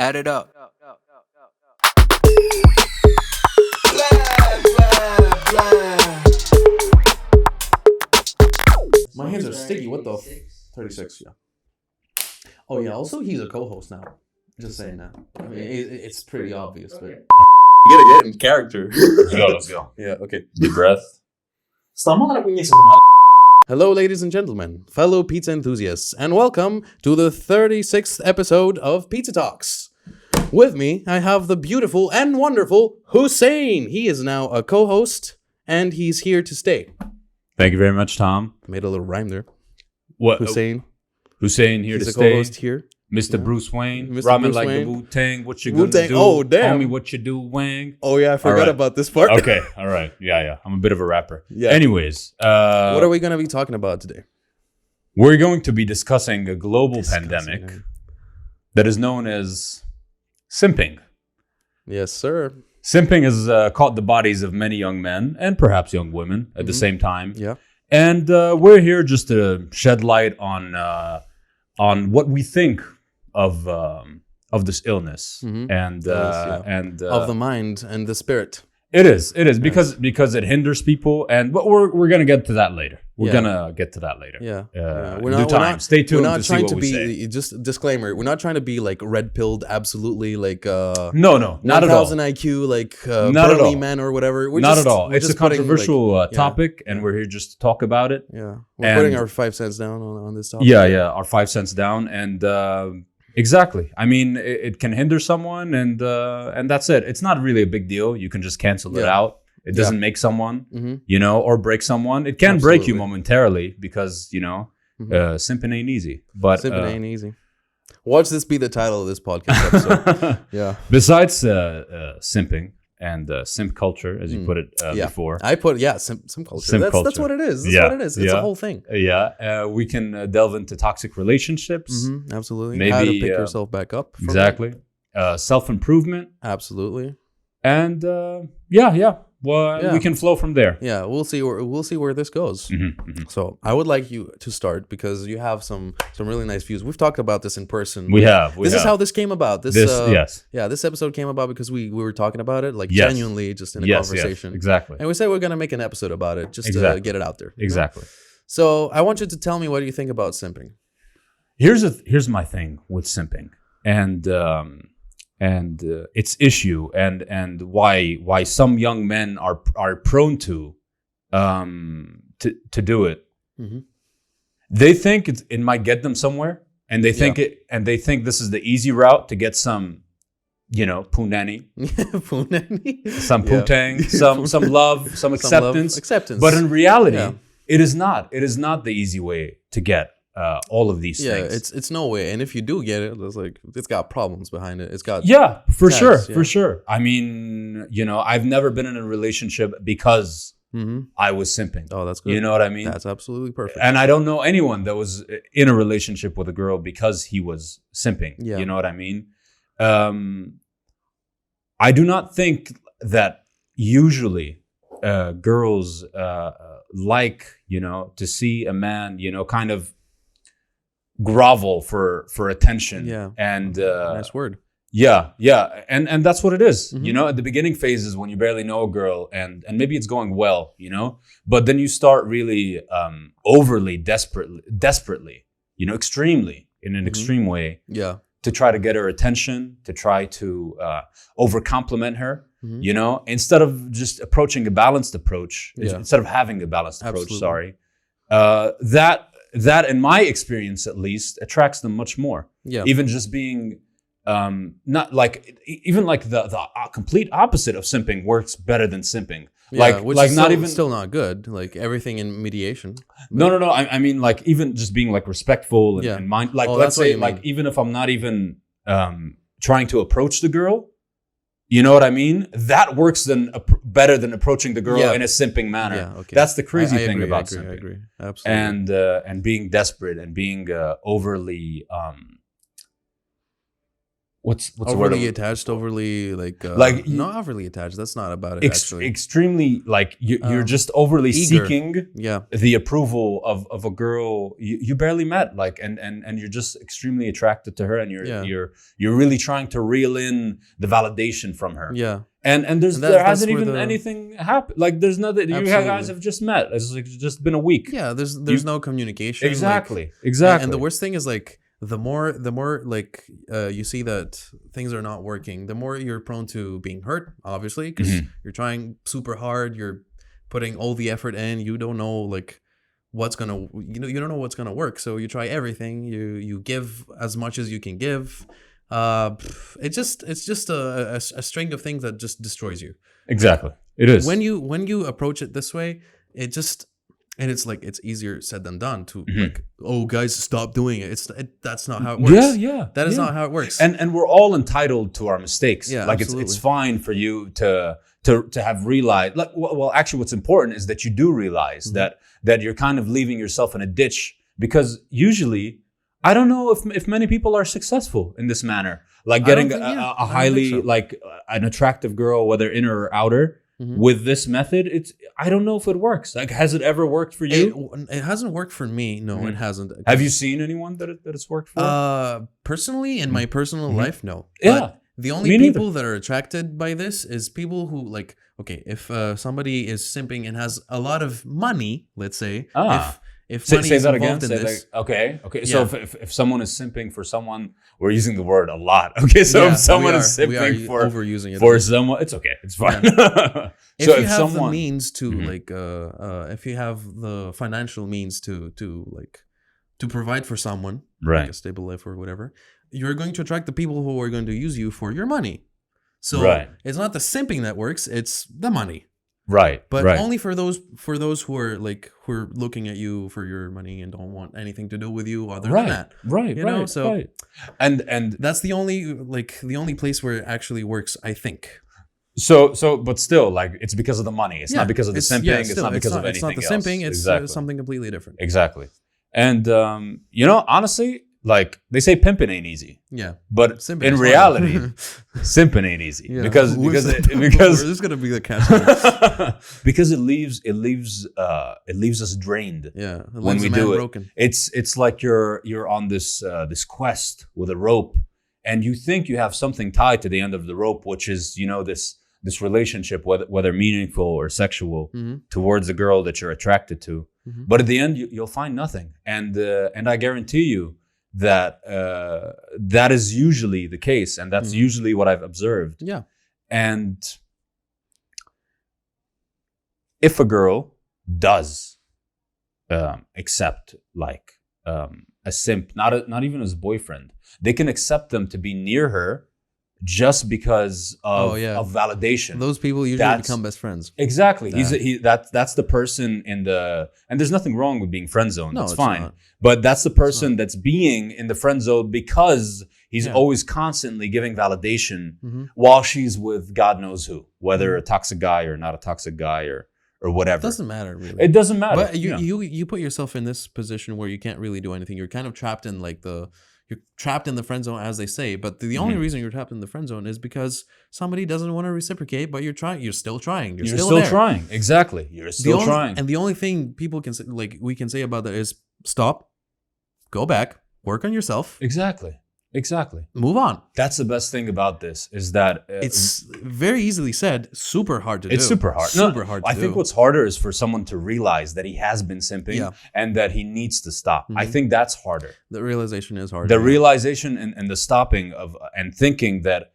Add it up. My hands are sticky. What the? 36, yeah. Oh, yeah. Also, he's a co-host now. Just saying that. I mean, it's pretty obvious, but. You gotta get in character. Let's go. Yeah, okay. Deep breath. Hello, ladies and gentlemen, fellow pizza enthusiasts, and welcome to the 36th episode of Pizza Talks. With me, I have the beautiful and wonderful Hussein. He is now a co-host, and he's here to stay. Thank you very much, Tom. Made a little rhyme there. What? Hussein. Hussein here He's to a stay. co-host here. Mr. Yeah. Bruce Wayne. Mr. Ramen Bruce like Wayne. the Wu-Tang. What you gonna Wu-Tang. do? Oh, damn. Homie, what you do, Wang? Oh, yeah, I forgot right. about this part. Okay, all right. Yeah. I'm a bit of a rapper. Yeah. Anyways. What are we going to be talking about today? We're going to be discussing a global pandemic that is known as simping. Yes, sir. Simping has caught the bodies of many young men and perhaps young women at the same time. Yeah. And we're here just to shed light on what we think of this illness and of the mind and the spirit. It is because it hinders people, but we're gonna get to that later. We're gonna get to that later. Yeah. We're not, Stay tuned we're not to see trying what to we be say. just disclaimer. We're not trying to be like red pilled, absolutely like No, not at all. 1,000 IQ, like Not at all. burly men or whatever. Not at all. It's a controversial putting, topic, and we're here just to talk about it. Yeah, we're putting our 5 cents down on this topic. Yeah, our 5 cents down, and exactly. I mean, it can hinder someone, and that's it. It's not really a big deal. You can just cancel it out. It doesn't make someone, or break someone. It can break you momentarily because, simping ain't easy. But simping ain't easy. Watch this be the title of this podcast episode. Yeah. Besides simping and simp culture, as you put it before. I put, simp culture. Simp culture. That's what it is. That's what it is. It's a whole thing. We can delve into toxic relationships. Absolutely. Maybe, how to pick yourself back up. Exactly. Self-improvement. Absolutely. And we can flow from there. Yeah, we'll see where this goes. So I would like you to start because you have some really nice views. We've talked about this in person. This is how this came about. This episode came about because we were talking about it, like genuinely just in a conversation. Yes, exactly. And we said we're gonna make an episode about it just to get it out there. Exactly. So I want you to tell me what you think about simping. Here's my thing with simping and its issue and why some young men are prone to do it. They think it might get them somewhere, and they think this is the easy route to get some, punani, some putang, some love, some acceptance. But in reality, it is not. It is not the easy way to get all of these things. Yeah, it's no way. And if you do get it, it's got problems behind it. It's got for sure. I mean, I've never been in a relationship because I was simping. Oh, that's good. You know what I mean? That's absolutely perfect. And I don't know anyone that was in a relationship with a girl because he was simping. Yeah. You know what I mean? I do not think that usually girls like, to see a man, kind of grovel for attention. Yeah. And nice word. Yeah. And that's what it is. At the beginning phases when you barely know a girl and maybe it's going well, but then you start really overly desperately, extremely in an extreme way. Yeah. To try to get her attention, to try to over-compliment her, instead of just approaching a balanced approach, instead of having a balanced approach, that in my experience at least attracts them much more. Yeah. Even just being not like even like the complete opposite of simping works better than simping. Yeah, which is still not good. Like everything in mediation. No. I mean, like even just being like respectful and mind. Like let's say, like even if I'm not even trying to approach the girl, you know what I mean? That works better than approaching the girl in a simping manner. Yeah, okay. That's the crazy thing about simping. I agree. Absolutely. And being desperate and being overly what's the word? Overly attached, overly not overly attached. That's not about it. Actually, extremely like you're just overly eager. seeking the approval of a girl you barely met, like and you're just extremely attracted to her, and you're really trying to reel in the validation from her. Yeah. And there hasn't even anything happened. Like there's nothing. You guys have just met. It's like just been a week. Yeah. There's no communication. Exactly. And the worst thing is like the more like you see that things are not working, the more you're prone to being hurt. Obviously, because you're trying super hard. You're putting all the effort in. You don't know like what's gonna you don't know what's gonna work. So you try everything. You give as much as you can give. It's just a string of things that just destroys you. Exactly, it is. When you approach it this way, it's like it's easier said than done to like, oh guys, stop doing it. That's not how it works. That is not how it works. And we're all entitled to our mistakes. Yeah, like absolutely. it's fine for you to have realized. Like, well, actually, what's important is that you do realize that you're kind of leaving yourself in a ditch, because usually, I don't know if many people are successful in this manner, like getting a highly like an attractive girl, whether inner or outer, with this method. I don't know if it works. Like, has it ever worked for you? It hasn't worked for me. No, it hasn't. Have you seen anyone that it's worked for? Personally, in my personal life, no. Yeah. But the only people that are attracted by this is people who like, okay, if somebody is simping and has a lot of money, let's say, if money say is that involved again. in this. Okay. Yeah. So if someone is simping for someone, we're using the word a lot. Okay. So if someone is simping for overusing it for someone, it's okay. It's fine. Yeah. So if you have the means to like, if you have the financial means to provide for someone, right, like a stable life or whatever, you're going to attract the people who are going to use you for your money. So it's not the simping that works; it's the money. Right. But only for those who are looking at you for your money and don't want anything to do with you other than that. Right. You know, so and that's the only place where it actually works, I think. So but still, like, it's because of the money. It's not because of the simping. Yeah, it's not because of anything else. It's not the simping. It's something completely different. Exactly. And honestly, like, they say pimping ain't easy. Yeah. But simping in reality, simping ain't easy. Yeah. Because this is gonna be the catch. Because it leaves us drained. Yeah. When we do it. Broken. It's like you're on this quest with a rope, and you think you have something tied to the end of the rope, which is, this relationship, whether meaningful or sexual, towards a girl that you're attracted to. But at the end, you'll find nothing. And I guarantee you that that is usually the case, and that's usually what I've observed. Yeah. And if a girl does accept like a simp, not even as boyfriend, they can accept them to be near her just because of validation. Those people usually become best friends. Exactly. That's the person and there's nothing wrong with being friend zoned. No, it's it's fine. not. But that's the person that's being in the friend zone because he's always constantly giving validation while she's with God knows who, whether a toxic guy or not a toxic guy or whatever. It doesn't matter really. It doesn't matter. But you put yourself in this position where you can't really do anything. You're kind of trapped in you're trapped in the friend zone, as they say. But the only reason you're trapped in the friend zone is because somebody doesn't want to reciprocate, but you're trying. You're still trying. You're still there. Trying. Exactly. You're still trying. And the only thing people can say, we can say about that is stop, go back, work on yourself. Exactly. Move on. That's the best thing about this is that it's very easily said, super hard to do. It's super hard. Hard to do. I think what's harder is for someone to realize that he has been simping and that he needs to stop. I think that's harder. The realization is harder. The realization and the stopping of and thinking that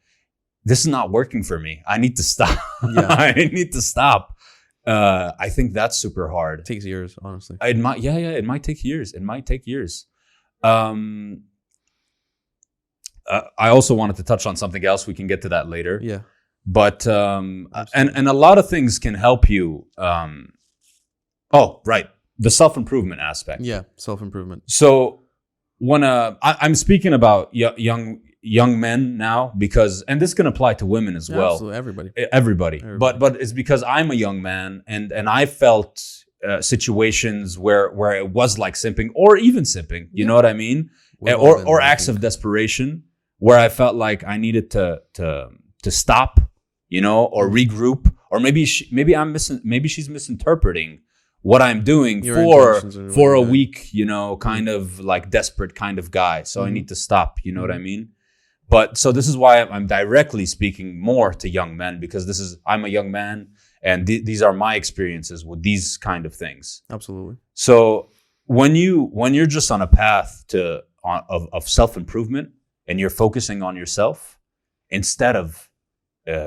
this is not working for me. I need to stop. Yeah. I need to stop. I think that's super hard. It takes years, honestly. It might. It might take years. I also wanted to touch on something else. We can get to that later. Yeah. But and a lot of things can help you. The self-improvement aspect. Yeah, self-improvement. So when I'm speaking about young men now because, and this can apply to women as well. Absolutely, everybody. But it's because I'm a young man and I felt situations where it was like simping or even simping. You know what I mean? Or acts of desperation. where I felt like I needed to stop, or regroup, or maybe she's misinterpreting what I'm doing Your for intentions or a whatnot. weak, kind of like desperate kind of guy. So I need to stop. You know what I mean? But so this is why I'm directly speaking more to young men, because I'm a young man, and these are my experiences with these kind of things. Absolutely. So when you're just on a path of self-improvement, and you're focusing on yourself instead of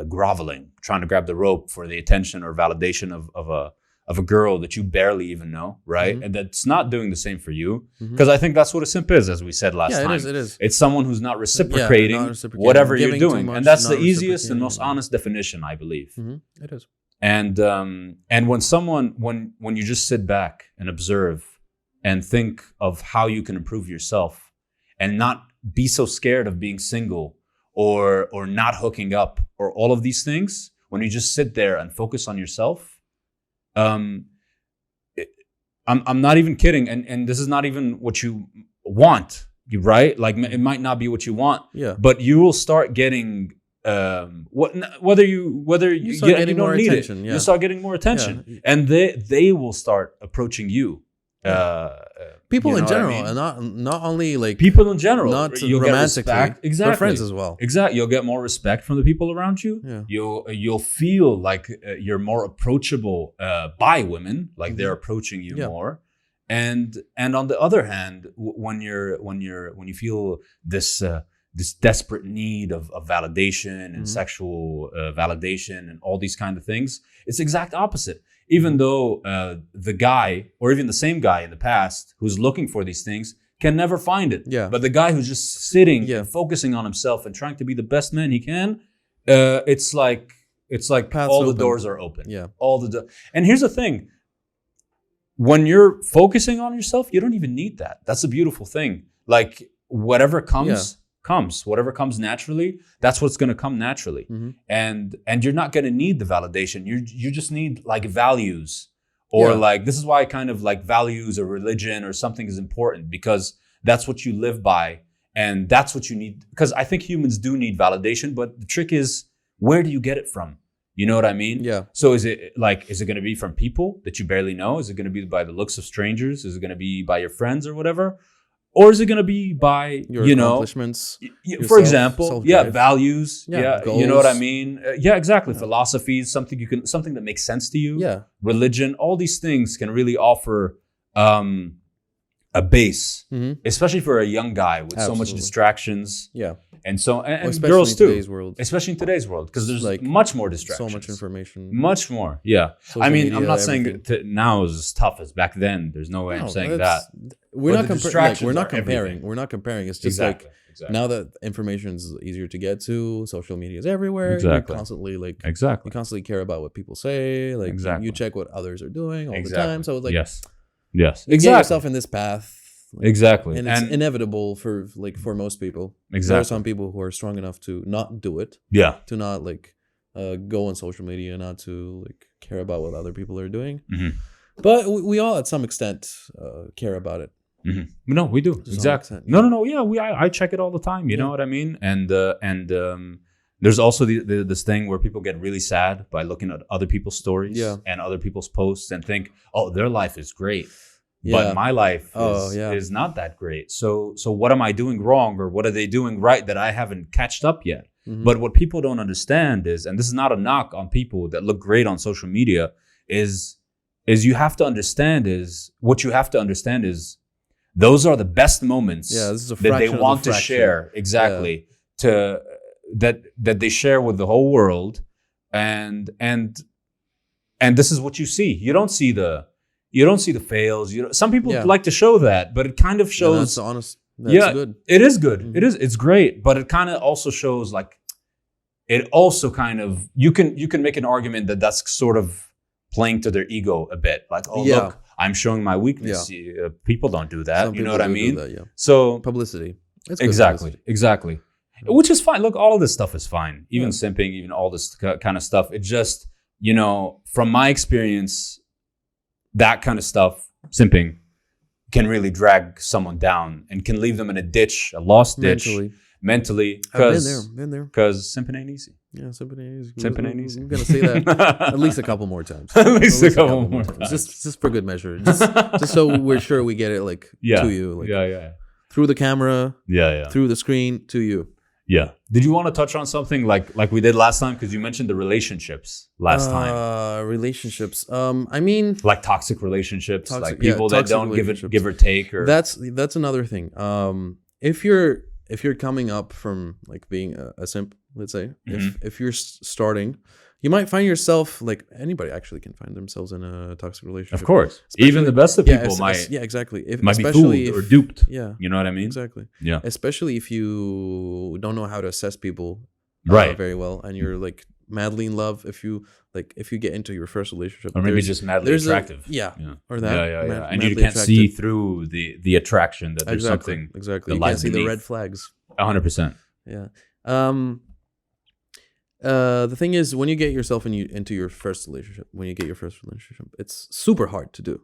groveling, trying to grab the rope for the attention or validation of a girl that you barely even know, right? And that's not doing the same for you. Because I think that's what a simp is, as we said last time. It is. It's someone who's not reciprocating, whatever you're Giving too doing. much, And that's not the easiest and reciprocating. most honest definition, I believe. It is. And when you just sit back and observe and think of how you can improve yourself and not be so scared of being single or not hooking up or all of these things, when you just sit there and focus on yourself, I'm not even kidding, and this is not even what you want, right? Like it might not be what you want, but you will start getting whether you start getting more attention. You start getting more attention, and they will start approaching you. People in what I general, mean? and not only like people in general, not you'll get romantically, respect. Exactly, but friends as well. Exactly, you'll get more respect from the people around you. Yeah. You'll feel like you're more approachable by women, like they're approaching you more. And on the other hand, when you feel this desperate need of validation and sexual validation and all these kind of things, it's exact opposite. Even though the guy, or even the same guy in the past who's looking for these things, can never find it. Yeah. But the guy who's just sitting and focusing on himself and trying to be the best man he can, it's like Paths all the open. doors are open. Yeah. And here's the thing. When you're focusing on yourself, you don't even need that. That's a beautiful thing. Like whatever comes. Whatever comes naturally, that's what's going to come naturally. And you're not going to need the validation. You just need like values, or like, this is why kind of like values or religion or something is important, because that's what you live by, and that's what you need. Because I think humans do need validation, but the trick is, where do you get it from? You know what I mean? Yeah. So is it going to be from people that you barely know? Is it going to be by the looks of strangers? Is it going to be by your friends or whatever? Or is it going to be by, your accomplishments? For example, self-drive. values. Goals. You know what I mean? Exactly. Philosophies, something that makes sense to you. Yeah. Religion, all these things can really offer a base, especially for a young guy with so much distractions. Yeah. And so, and especially girls in too. today's world. Especially in today's world, because there's Like, much more distractions. So much information. Much more, yeah. Social I mean, media, I'm not saying everything. that now is as tough as back then. There's no way I'm saying that. We're But not the distractions we're not are comparing. everything. We're not comparing. It's just Exactly. now that information is easier to get to, social media is everywhere. Exactly. You constantly you Exactly. constantly care about what people say. Like Exactly. you check what others are doing all the time. So it's like yes. you get yourself in this path. Exactly. And it's inevitable for most people. Exactly. There are some people who are strong enough to not do it. Yeah. To not go on social media, not to care about what other people are doing. But we all, at some extent, care about it. No, we do. To some Exactly. extent, No. Yeah, I check it all the time. You know what I mean? And there's also this thing where people get really sad by looking at other people's stories and other people's posts and think, oh, their life is great. But my life is not that great. So what am I doing wrong, or what are they doing right that I haven't catched up yet? But what people don't understand is, and this is not a knock on people that look great on social media, is you have to understand is those are the best moments this is a that they fraction of want a to fraction. share. Exactly. That they share with the whole world. And this is what you see. You don't see the fails. Some people like to show that, but it kind of shows. That's honest. That's good. It is good. It is. It's great, but it kind of also shows it also kind of you can make an argument that that's sort of playing to their ego a bit. Like, oh look, I'm showing my weakness. People don't do that. You know what I mean? That, So publicity. It's exactly. Which is fine. Look, all of this stuff is fine. Even Yeah. simping, even all this kind of stuff. It just, from my experience, that kind of stuff, simping, can really drag someone down and can leave them in a ditch, a lost ditch. mentally. I've been there. Because simping ain't easy. Yeah, simping ain't easy. Simping ain't easy. I'm gonna say that at least a couple more times. At least a couple more times. Just for good measure. Just so we're sure we get it like to you. Like, yeah. Through the camera. Yeah. Through the screen to you. Yeah. Did you want to touch on something like we did last time? Because you mentioned the relationships last time. Relationships. I mean, like toxic relationships, like people that don't give or take. Or that's another thing. If you're coming up from like being a simp, let's say, if you're starting, you might find yourself, like anybody actually can find themselves in a toxic relationship. Of course. Even the best of people might. Yeah, exactly. Might be fooled or duped. Yeah. You know what I mean? Exactly. Yeah. Especially if you don't know how to assess people very well, and you're like madly in love. If you get into your first relationship, or maybe just madly attractive. Or that. Yeah. And you can't see through the attraction that there's something. Exactly. You can't see the red flags. 100%. Yeah. The thing is, when you get yourself into your first relationship, it's super hard to do.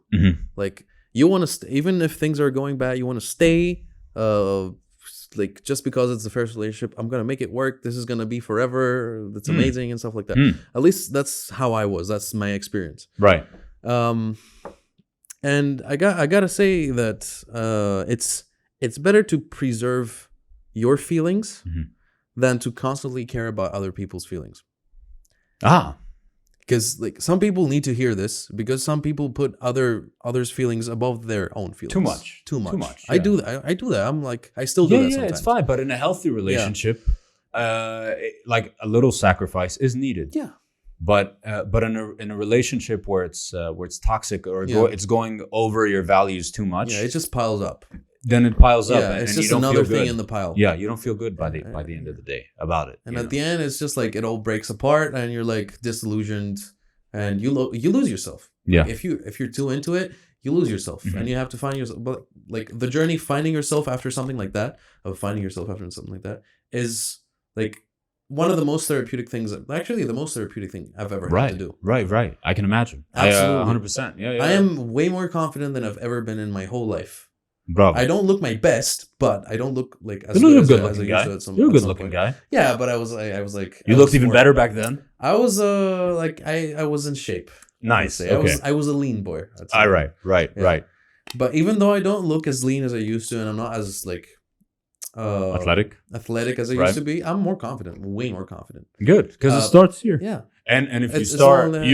Like, you want to even if things are going bad, you want to stay. Like, just because it's the first relationship, I'm gonna make it work. This is gonna be forever. That's amazing and stuff like that. At least that's how I was. That's my experience. Right. And I gotta say that it's better to preserve your feelings than to constantly care about other people's feelings. Because like some people need to hear this, because some people put others' feelings above their own feelings. Too much. Yeah. I do that. I'm like, I still do that sometimes. It's fine. But in a healthy relationship, like a little sacrifice is needed. Yeah. But in a relationship where it's toxic or it's going over your values too much, it just piles up. Then it piles up, and it's you just don't another feel good. thing in the pile. Yeah, you don't feel good by the end of the day about it. And at the end, it's just like it all breaks apart, and you're like disillusioned, and you lose yourself. Yeah. Like, if you're too into it, you lose yourself, and you have to find yourself. But like the journey finding yourself after something like that, is like one of the most therapeutic things. Actually, the most therapeutic thing I've ever had to do. Right. I can imagine. Absolutely. 100%. Yeah. I am way more confident than I've ever been in my whole life. Bravo. I don't look my best, but I don't look like as good as I looking guy. used to You're a good looking guy. Yeah, but I was like. You looked even better back then. I was I was in shape. Nice. Okay. I was a lean boy. Right. But even though I don't look as lean as I used to, and I'm not as like athletic as I used to be, I'm more confident, way more confident. Good, because it starts here. Yeah. And if you're starting a gym.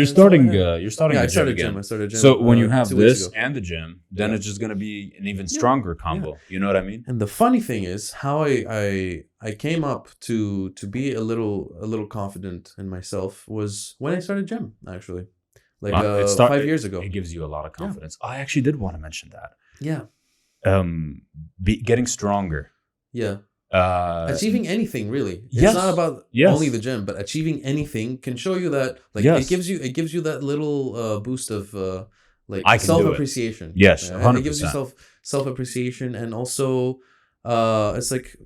I started a gym. So when you have this and the gym, then it's just gonna be an even stronger combo. Yeah. You know what I mean? And the funny thing is how I came up to be a little confident in myself was when I started gym, actually. Like 5 years ago. It gives you a lot of confidence. I actually did want to mention that. Yeah. Getting stronger. Yeah. Achieving anything, really. It's not about only the gym, but achieving anything can show you that it gives you that little boost of self-appreciation. Yes, 100%. It gives you self-appreciation, and also it's like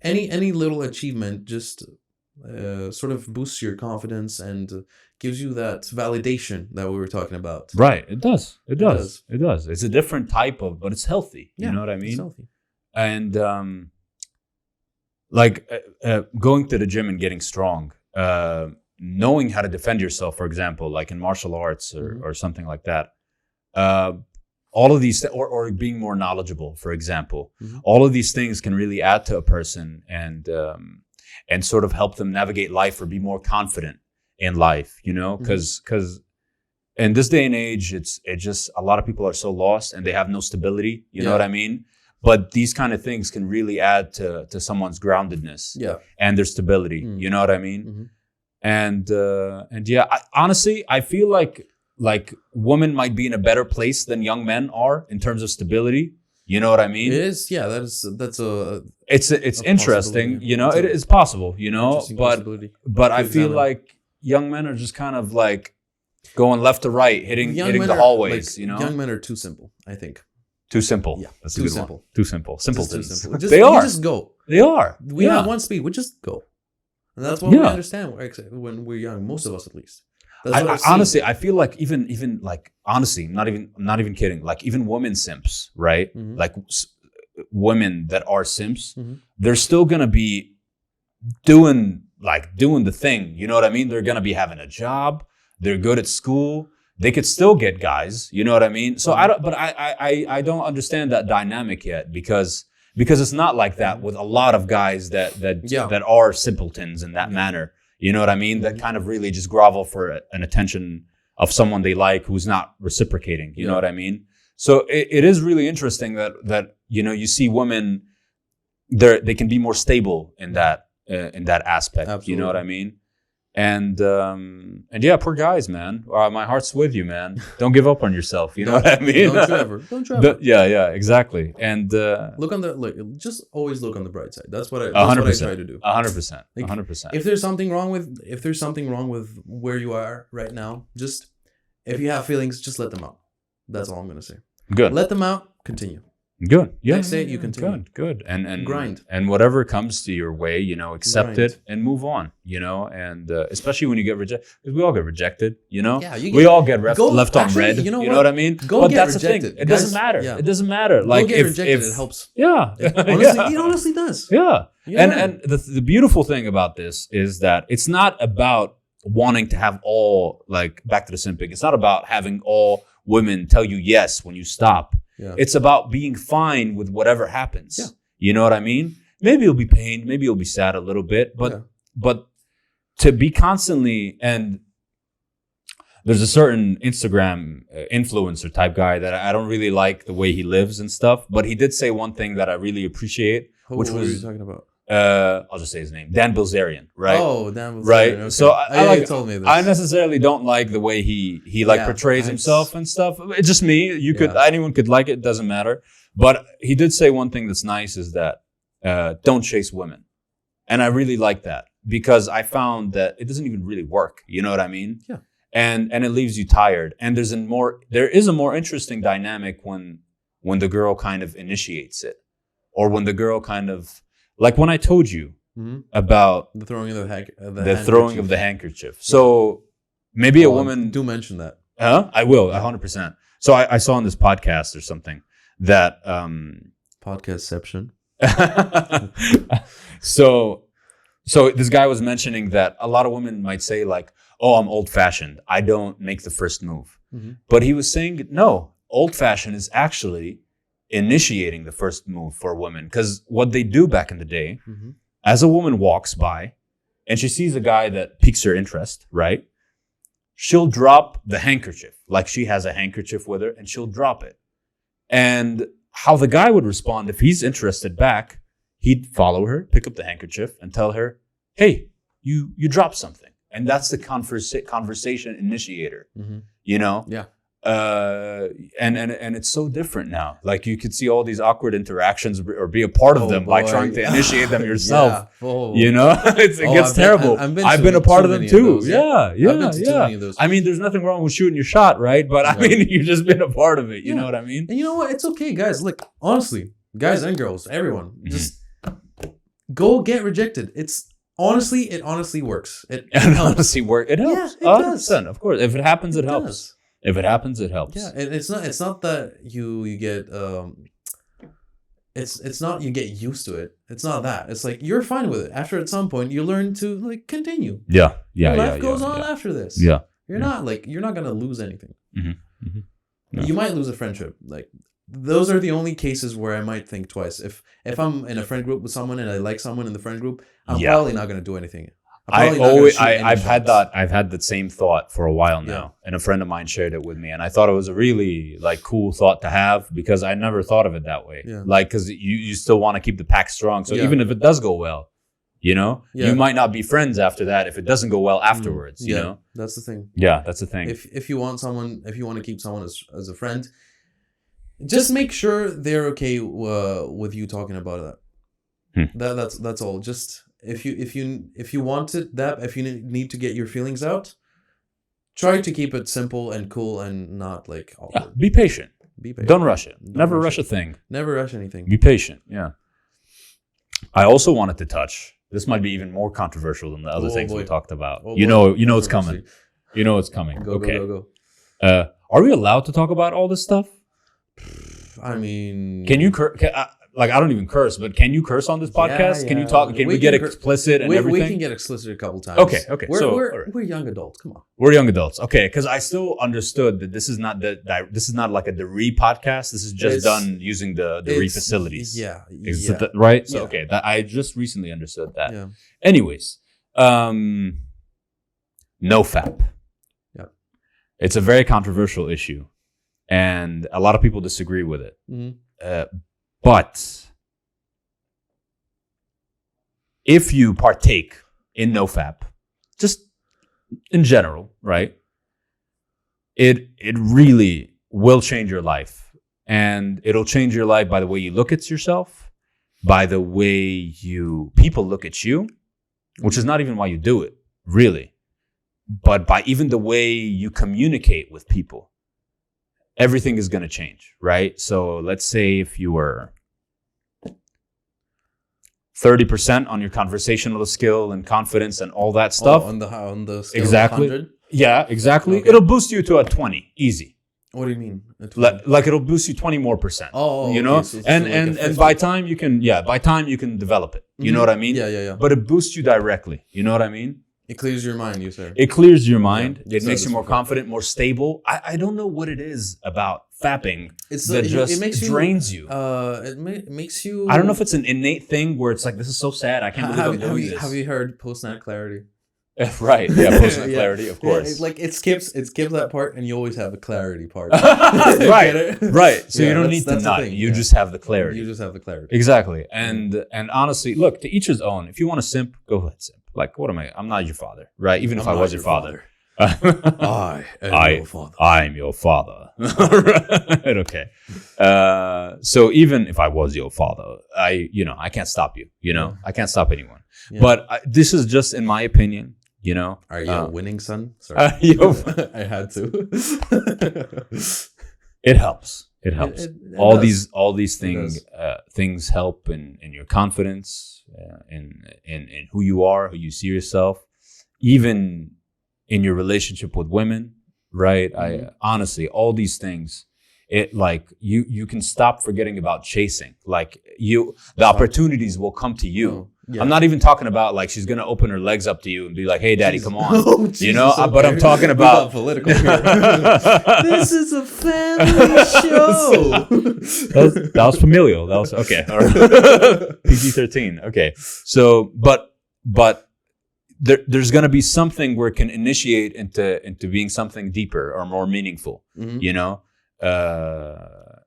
any little achievement just sort of boosts your confidence and gives you that validation that we were talking about. Right. It does. It's a different type of, but it's healthy. You know what I mean? It's healthy. And going to the gym and getting strong, knowing how to defend yourself, for example, like in martial arts or something like that. All of these, or being more knowledgeable, for example, all of these things can really add to a person and sort of help them navigate life or be more confident in life, you know, because in this day and age, it's just a lot of people are so lost and they have no stability. You know what I mean? But these kind of things can really add to someone's groundedness and their stability. You know what I mean? And honestly, I feel like women might be in a better place than young men are in terms of stability. You know what I mean? It is. Yeah, it's interesting. You know, it is possible. You know, but I feel like young men are just kind of like going left to right, hitting the hallways. You know, young men are too simple, I think. Too simple. Yeah, that's too a good simple. one. Too simple. Simpletons. They are. We just go. They are. We have one speed. We just go, and that's what we understand when we're young. Most of us, at least. Honestly, I feel like even like honestly, not even kidding. Like even women simps, right? Like women that are simps, Mm-hmm. they're still gonna be doing the thing. You know what I mean? They're gonna be having a job. They're good at school. They could still get guys. You know what I mean? So I don't understand that dynamic yet because it's not like that with a lot of guys that are simpletons in that manner. You know what I mean? That kind of really just grovel for an attention of someone they like who's not reciprocating. You know what I mean? So it is really interesting that you see women, they can be more stable in that aspect. Absolutely. You know what I mean? And yeah, poor guys, man. My heart's with you, man. Don't give up on yourself. You know what I mean? Don't you ever. Yeah, exactly. And just always look on the bright side. That's what I try to do. 100%. 100%. If there's something wrong with where you are right now, just if you have feelings, just let them out. That's all I'm gonna say. Good. Let them out. Continue. Good. Yeah. Next day you continue. Good. And grind. And whatever comes to your way, accept Grind. it and move on. And especially when you get rejected, because we all get rejected. Yeah, we all get left on red. You know what I mean? But that's rejected. The thing. It doesn't matter. Yeah. It doesn't matter. Like get rejected, it helps. Yeah. It honestly does. Yeah. Yeah. And the beautiful thing about this is that it's not about wanting to have all, like, back to the simping. It's not about having all women tell you yes when you stop. Yeah. It's about being fine with whatever happens. Yeah. You know what I mean? Maybe you'll be pained, maybe you'll be sad a little bit, but to be constantly, and there's a certain Instagram influencer type guy that I don't really like the way he lives and stuff, but he did say one thing that I really appreciate, which What was are you talking about? I'll just say his name, Dan Bilzerian, right? Oh, Dan Bilzerian. Right. Okay. So I told me this. I necessarily don't like the way he portrays himself and stuff. It's just me. Anyone could like it. Doesn't matter. But he did say one thing that's nice is that don't chase women, and I really like that because I found that it doesn't even really work. You know what I mean? Yeah. And it leaves you tired. And there is a more interesting dynamic when the girl kind of initiates it, or when the girl kind of, like when I told you about the throwing of the handkerchief. So maybe a woman... Do mention that. I will, 100%. So I saw on this podcast or something that... Podcastception. So this guy was mentioning that a lot of women might say like, oh, I'm old-fashioned. I don't make the first move. Mm-hmm. But he was saying, no, old-fashioned is actually initiating the first move for women, because what they do back in the day, as a woman walks by and she sees a guy that piques her interest, right? She'll drop the handkerchief, like she has a handkerchief with her, and she'll drop it. And how the guy would respond if he's interested back, he'd follow her, pick up the handkerchief, and tell her, "Hey, you dropped something," and that's the conversation initiator. Yeah. And it's so different now. Like you could see all these awkward interactions or be a part of them by trying to initiate them yourself. It gets terrible. I've been a part of them too. Yeah. I mean, there's nothing wrong with shooting your shot, right? But I mean, you've just been a part of it. You know what I mean? And you know what? It's okay, guys. Look, honestly, guys and girls, everyone, just go get rejected. It honestly works. It honestly works. It helps. Yeah, it does. 100%. Of course. If it happens, it helps. If it happens, it helps. Yeah, and it's not that you get it's not you get used to it. It's not that. It's like you're fine with it. After at some point you learn to like continue. Life goes on after this. You're not gonna lose anything. No. You might lose a friendship. Like those are the only cases where I might think twice. If I'm in a friend group with someone and I like someone in the friend group, I'm probably not gonna do anything. I've had that same thought for a while now, and a friend of mine shared it with me, and I thought it was a really like cool thought to have because I never thought of it that way. Like because you still want to keep the pack strong, so even if it does go well, you might not be friends after that if it doesn't go well afterwards. You know, that's the thing. Yeah, that's the thing. If you want to keep someone as a friend, just make sure they're okay with you talking about that. That's all. Just. If you want it if you need to get your feelings out, try to keep it simple and cool and not like awkward. Yeah, be patient. Don't rush it. Never rush a thing. Never rush anything. Be patient. Yeah. I also wanted to touch. This might be even more controversial than the other things we talked about. You know it's coming. You know it's coming. Go. Are we allowed to talk about all this stuff? I mean, can you? like I don't even curse, but can you curse on this podcast? Yeah, Can you yeah. talk? Can we get explicit and everything? We can get explicit a couple times. Okay. We're young adults. Come on. We're young adults. Okay, because I still understood that this is not this is not like a Deree podcast. This is just done using the Deree facilities. Yeah. Is that right? So Yeah. okay, I just recently understood that. Yeah. Anyways, NoFap. Yeah. It's a very controversial issue, and a lot of people disagree with it. Mm-hmm. But if you partake in NoFap, just in general, right? It really will change your life, and it'll change your life by the way you look at yourself, by the way people look at you, which is not even why you do it, really, but by even the way you communicate with people. Everything is going to change, right? So let's say if you were 30% on your conversational skill and confidence and all that stuff. On the scale exactly. of 100? Yeah, exactly. Okay. It'll boost you to a 20, easy. What do you mean? Like it'll boost you 20 more percent. Oh, you know, okay. So and by time you can develop it. You know what I mean? Yeah. But it boosts you directly. You know what I mean? It clears your mind, you say. It clears your mind. Yeah, it makes you more confident, more stable. I don't know what it is about fapping that makes drains you. It makes you. I don't know if it's an innate thing where it's like, this is so sad. I can't believe I'm doing this. Have you heard post-nat clarity? Right. Yeah. Post-nat clarity, of course. Yeah, it skips that part, and you always have a clarity part. Right. Right. So you don't need to nut. You just have the clarity. You just have the clarity. Exactly. And honestly, look, to each his own. If you want to simp, go ahead, simp. Like, what am I? I'm not your father, right? Even if I was your father. I am your father. I'm your father. Right, okay. So even if I was your father, I can't stop you. I can't stop anyone. Yeah. But this is just in my opinion. Are you a winning son? Sorry, I had to. It helps. It helps. All these things help in your confidence, in who you are, who you see yourself, even in your relationship with women, right? Mm-hmm. Honestly, all these things, you can stop forgetting about chasing. Like the opportunities will come to you. Oh, yeah. I'm not even talking about like she's gonna open her legs up to you and be like, "Hey, daddy, come on." Oh, Jesus, okay. But I'm talking about political. This is a family show. that was familial. That was okay. PG-13. Okay. So, but there's gonna be something where it can initiate into being something deeper or more meaningful. Mm-hmm.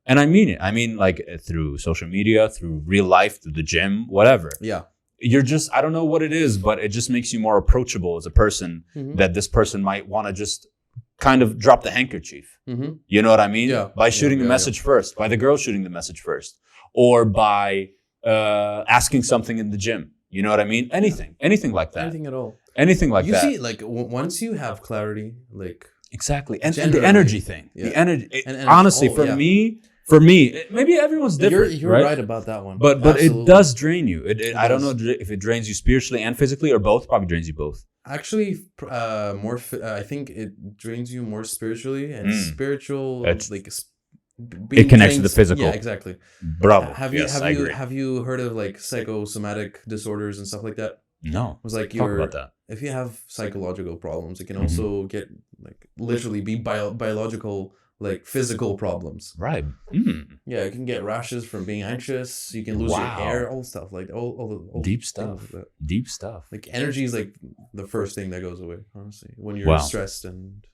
And I mean it. I mean, like through social media, through real life, through the gym, whatever. Yeah. You're just, I don't know what it is, but it just makes you more approachable as a person. Mm-hmm. That this person might want to just kind of drop the handkerchief. Mm-hmm. You know what I mean? Yeah. By shooting the message first, by the girl shooting the message first, or by asking something in the gym. You know what I mean? Anything like that. Anything at all. Anything like that. You see, like once you have clarity, like. Exactly. And the energy thing. Yeah. The energy. And honestly, for me, maybe everyone's different. You're right about that one. But it does drain you. I don't know if it drains you spiritually and physically or both. Probably drains you both. Actually, I think it drains you more spiritually and spiritual. It connects to the physical. Yeah, exactly. Bravo. Have you heard of like psychosomatic disorders and stuff like that? No. It was like talk about that. If you have psychological problems, it can also get like literally be biological, like physical problems. Right. Yeah, you can get rashes from being anxious. You can lose your hair, all stuff like all deep stuff. Like deep stuff. Like energy is like the first thing that goes away, honestly, when you're stressed and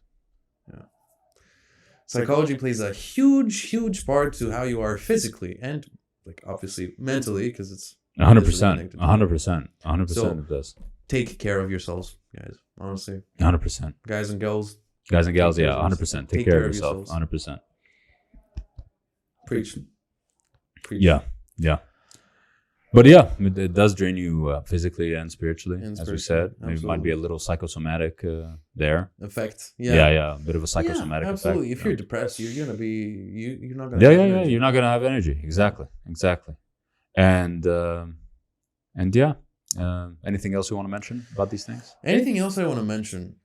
psychology plays a huge part to how you are physically and like obviously mentally because it's 100%. 100% it does. Take care of yourselves, guys. Honestly. 100%. Guys and girls. Yeah, 100%. Take care of yourself. 100%. Preach. Yeah. But yeah, it does drain you physically and spiritually, as we said. Maybe it might be a little psychosomatic there. Effect. Yeah. A bit of a psychosomatic effect. Absolutely. If you're depressed, you're gonna be you're not gonna. Yeah. You're not gonna have energy. Exactly. And yeah. Anything else you want to mention about these things? Anything else I want to mention?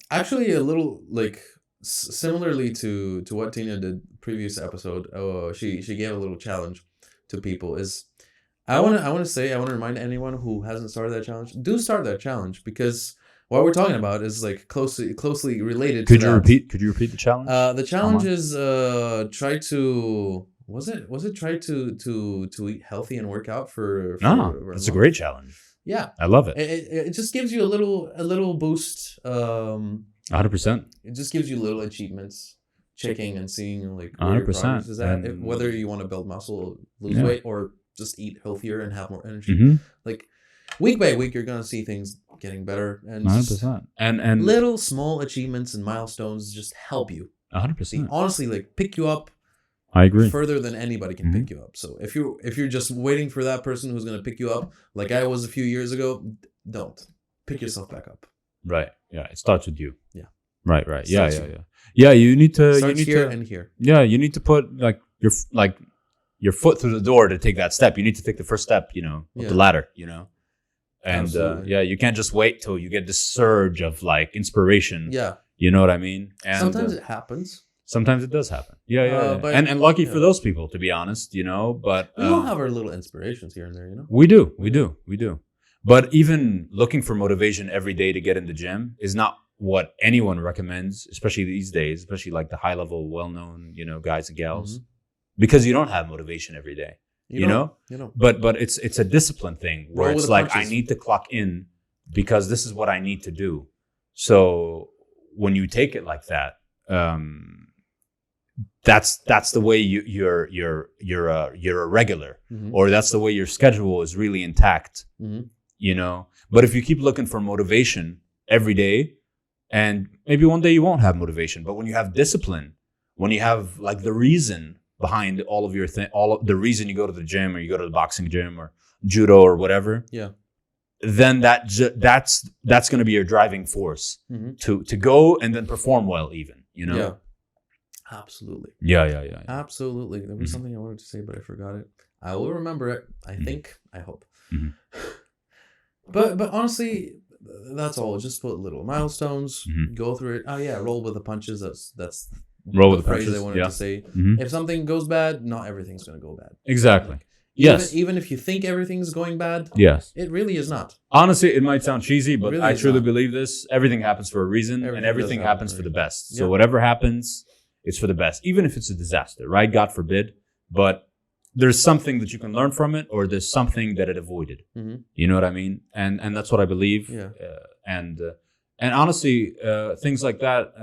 Actually, a little like similarly to what Tina did previous episode. She gave a little challenge. to people is I want to remind anyone who hasn't started that challenge, do start that challenge, because what we're talking about is like closely related Could to you that. Could you repeat the challenge? The challenge is try to try to eat healthy and work out for That's a great challenge. Yeah, I love it. It just gives you a little boost. 100%. It just gives you little achievements, checking and seeing like 100%. Is that whether you want to build muscle, lose weight, or just eat healthier and have more energy. Mm-hmm. Like week by week, you're gonna see things getting better, and 100%. And little small achievements and milestones just help you. 100%. Honestly, like pick you up. I agree. Further than anybody can pick you up. So if you're just waiting for that person who's gonna pick you up, like I was a few years ago, don't pick yourself back up. Right. Yeah. It starts with you. Yeah. Right. Yeah. Yeah. You need to. Starts you need here to, and here. Yeah. You need to put your foot through the door to take that step. You need to take the first step. Of the ladder. And you can't just wait till you get this surge of like inspiration. Yeah. You know what I mean? And sometimes it happens. Sometimes it does happen. Yeah. But, and lucky for those people, to be honest, but we all have our little inspirations here and there, We do. But even looking for motivation every day to get in the gym is not what anyone recommends, especially these days, especially like the high level, well-known, guys and gals, because you don't have motivation every day, you know? But it's a discipline thing where it's like, punches. I need to clock in because this is what I need to do. So when you take it like that, that's the way you're a regular, or that's the way your schedule is really intact, But if you keep looking for motivation every day, and maybe one day you won't have motivation, but when you have discipline, when you have like the reason behind all of your the reason you go to the gym or you go to the boxing gym or judo or whatever, then that's going to be your driving force to go and then perform well, even, Yeah. Absolutely. Yeah. Absolutely. There was something I wanted to say, but I forgot it. I will remember it. I hope. But honestly, that's all. Just put little milestones, go through it. Oh yeah, roll with the punches. That's roll with the the phrase punches. I wanted to say. If something goes bad, not everything's gonna go bad. Exactly. Like, even if you think everything's going bad, it really is not. Honestly, it might sound cheesy, but really I truly believe this. Everything happens for a reason, and everything happens for the best. So whatever happens, it's for the best, even if it's a disaster, right? God forbid. But there's something that you can learn from it, or there's something that it avoided. You know what I mean? And that's what I believe. Yeah. And honestly, things like that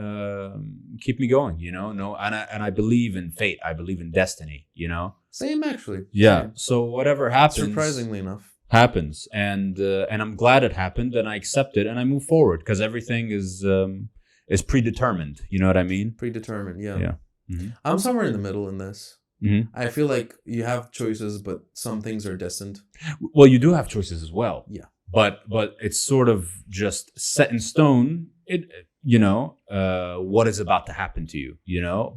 keep me going. And I believe in fate. I believe in destiny. Same actually. Yeah. Same. So whatever happens, surprisingly enough, happens, and I'm glad it happened, and I accept it, and I move forward because everything is predetermined. You know what I mean? Predetermined. Yeah. Yeah. I'm somewhere in the middle in this. I feel like you have choices, but some things are destined. Well, you do have choices as well. Yeah. But it's sort of just set in stone. What is about to happen to you.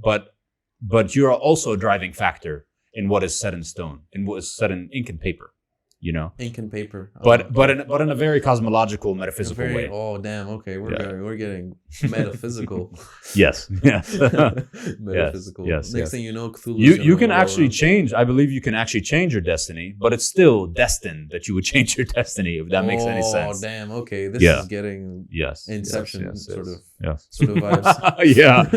But you're also a driving factor in what is set in stone, in what is set in ink and paper. Ink and paper. But in a very cosmological, metaphysical way. Oh damn! Okay, we're getting metaphysical. Yes. Metaphysical. Yes. Next thing you know, Cthulhu's you can actually change. I believe you can actually change your destiny, but it's still destined that you would change your destiny. If that makes any sense. Oh damn! Okay, this is getting Inception sort of vibes. Yeah.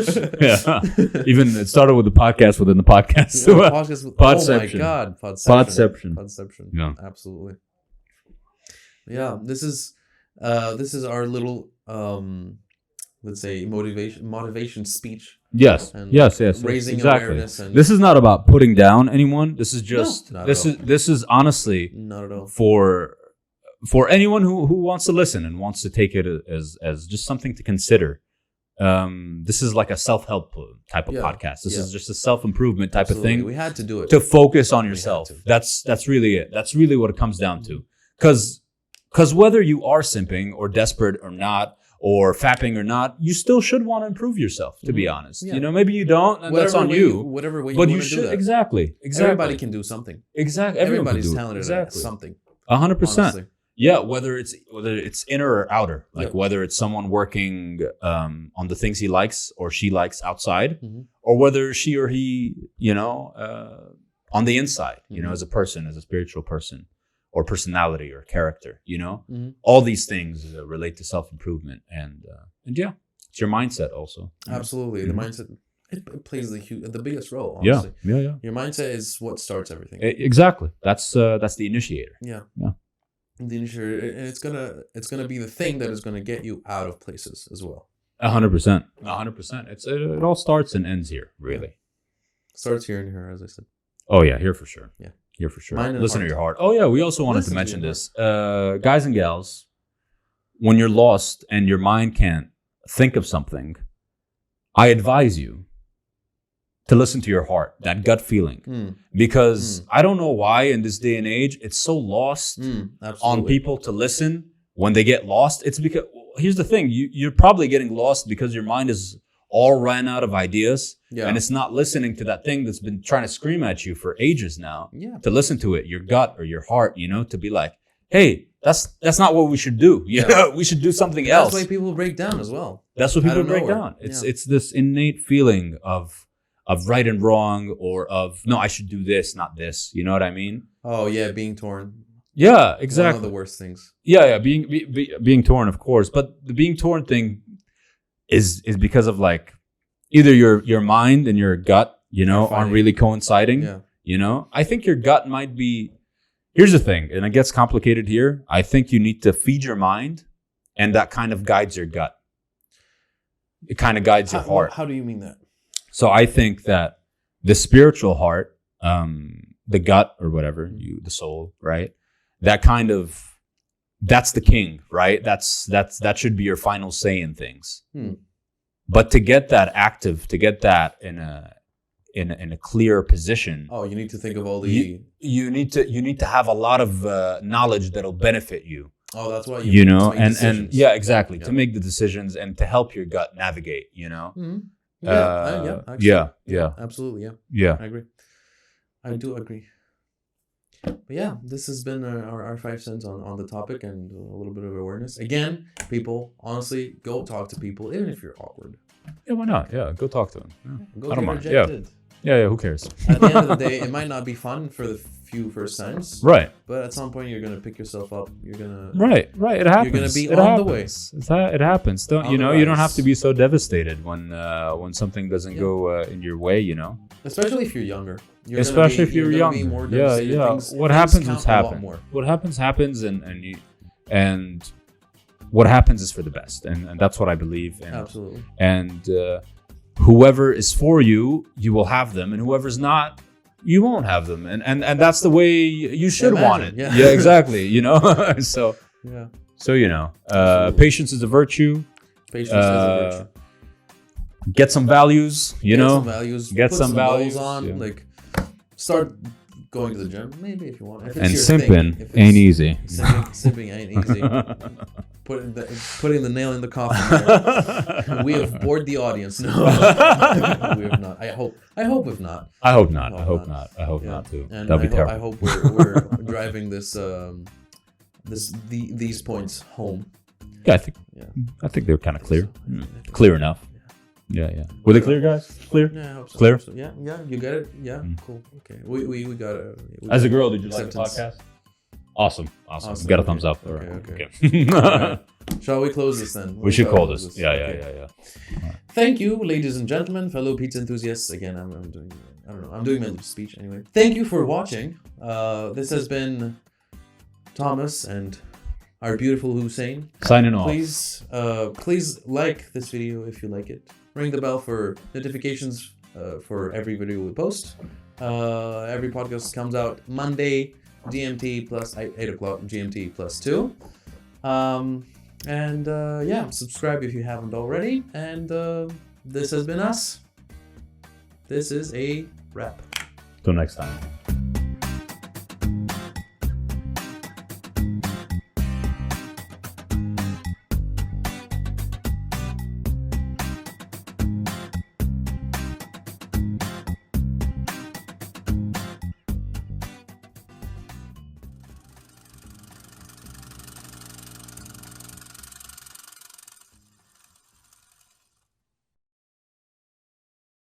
Even it started with the podcast within the podcast. Podception. Oh my god, Podception. Yeah. Absolutely. Yeah, this is our little let's say motivation speech. Yes. Raising exactly. awareness. And this is not about putting down anyone. This is just No, this is honestly not at all for anyone who wants to listen and wants to take it as just something to consider. This is like a self-help type of podcast. This is just a self-improvement type of thing. We had to do it to focus on yourself. That's really it. That's really what it comes down to. Because whether you are simping or desperate or not, or fapping or not, you still should want to improve yourself. To be honest, maybe you don't, and that's on you. Whatever way, but you should do that. Exactly. Everybody can do something. Exactly. Everybody's talented at something. 100%. Yeah, whether it's inner or outer, like whether it's someone working on the things he likes or she likes outside, or whether she or he, on the inside, you know, as a person, as a spiritual person, or personality or character, you know, all these things relate to self-improvement, and yeah, it's your mindset also. Absolutely, the mindset it plays the biggest role. Honestly. Yeah. Your mindset is what starts everything. Exactly. That's the initiator. Yeah. Yeah. The initiator, and it's gonna be the thing that is gonna get you out of places as well. 100%. 100%. It all starts and ends here, really. Starts here and here, as I said. Oh yeah, here for sure. Yeah. Here for sure. Listen to your heart. Oh yeah, we also wanted to mention this. Guys and gals, when you're lost and your mind can't think of something, I advise you to listen to your heart, that gut feeling. Because I don't know why in this day and age, it's so lost on people to listen when they get lost. It's because, here's the thing, you're probably getting lost because your mind is all ran out of ideas, and it's not listening to that thing that's been trying to scream at you for ages now. To listen to it, your gut or your heart, you know, to be like, hey, that's not what we should do. You know, we should do something else. That's why people break down as well. That's what people break down. It's this innate feeling of right and wrong, or of, no, I should do this, not this. You know what I mean? Oh yeah, being torn. Yeah, exactly. One of the worst things. Yeah, being torn, of course. But the being torn thing is because of like either your mind and your gut, you know, aren't really coinciding. Yeah. You know, I think your gut might be. Here's the thing, and it gets complicated here. I think you need to feed your mind, and that kind of guides your gut. It kind of guides your heart. How do you mean that? So I think that the spiritual heart, the gut or whatever, the soul, right? That's the king, right? That should be your final say in things. But to get that active, to get that in a clear position. Oh, you need to think of all the. You need to have a lot of knowledge that'll benefit you. Oh, that's why you know, and yeah, exactly, to make the decisions and to help your gut navigate. You know. Yeah, absolutely, yeah. I agree. I do agree. But yeah, this has been our 5 cents on the topic and a little bit of awareness. Again, people, honestly, go talk to people, even if you're awkward. Yeah, why not? Yeah, go talk to them. Yeah. Go I don't mind. Rejected. Yeah, who cares? At the end of the day, it might not be fun for the few first times. Right. But at some point, you're going to pick yourself up. You're going to... Right. It happens. You're going to be on the way. It happens. You don't have to be so devastated when something doesn't go in your way, you know? Especially if you're younger. Especially if you're younger. Yeah. What happens happens. What happens, and what happens is for the best, and that's what I believe. Absolutely. And whoever is for you, you will have them, and whoever's not, you won't have them, and that's the way you should want it. Yeah, exactly. You know, so you know, patience is a virtue. Patience is a virtue. Get some values, you know. Get some values on. Yeah. Like, start going to the gym, maybe if you want. If and simping ain't easy. Simping ain't easy. Putting the nail in the coffin. There. We have bored the audience. No, we have not. I hope we've not. I hope not too. And that'll be terrible. I hope we're driving this these points home. Yeah, I think they're kind of clear. Clear enough. Yeah. Were they clear, guys? Clear? Yeah, I hope so. Clear? So. Yeah, you get it? Yeah, cool. Okay. We got it. As a girl, did you like the podcast? Awesome. Got a thumbs up. Okay. Right. Shall we close this then? We should close this. Yeah. Right. Thank you, ladies and gentlemen, fellow pizza enthusiasts. Again, I'm doing my speech anyway. Thank you for watching. This has been Thomas and our beautiful Hussein. Signing off. Please like this video if you like it. Ring the bell for notifications for every video we post. Every podcast comes out Monday, GMT plus 8 o'clock GMT plus 2. Subscribe if you haven't already. And this has been us. This is a wrap. Till next time.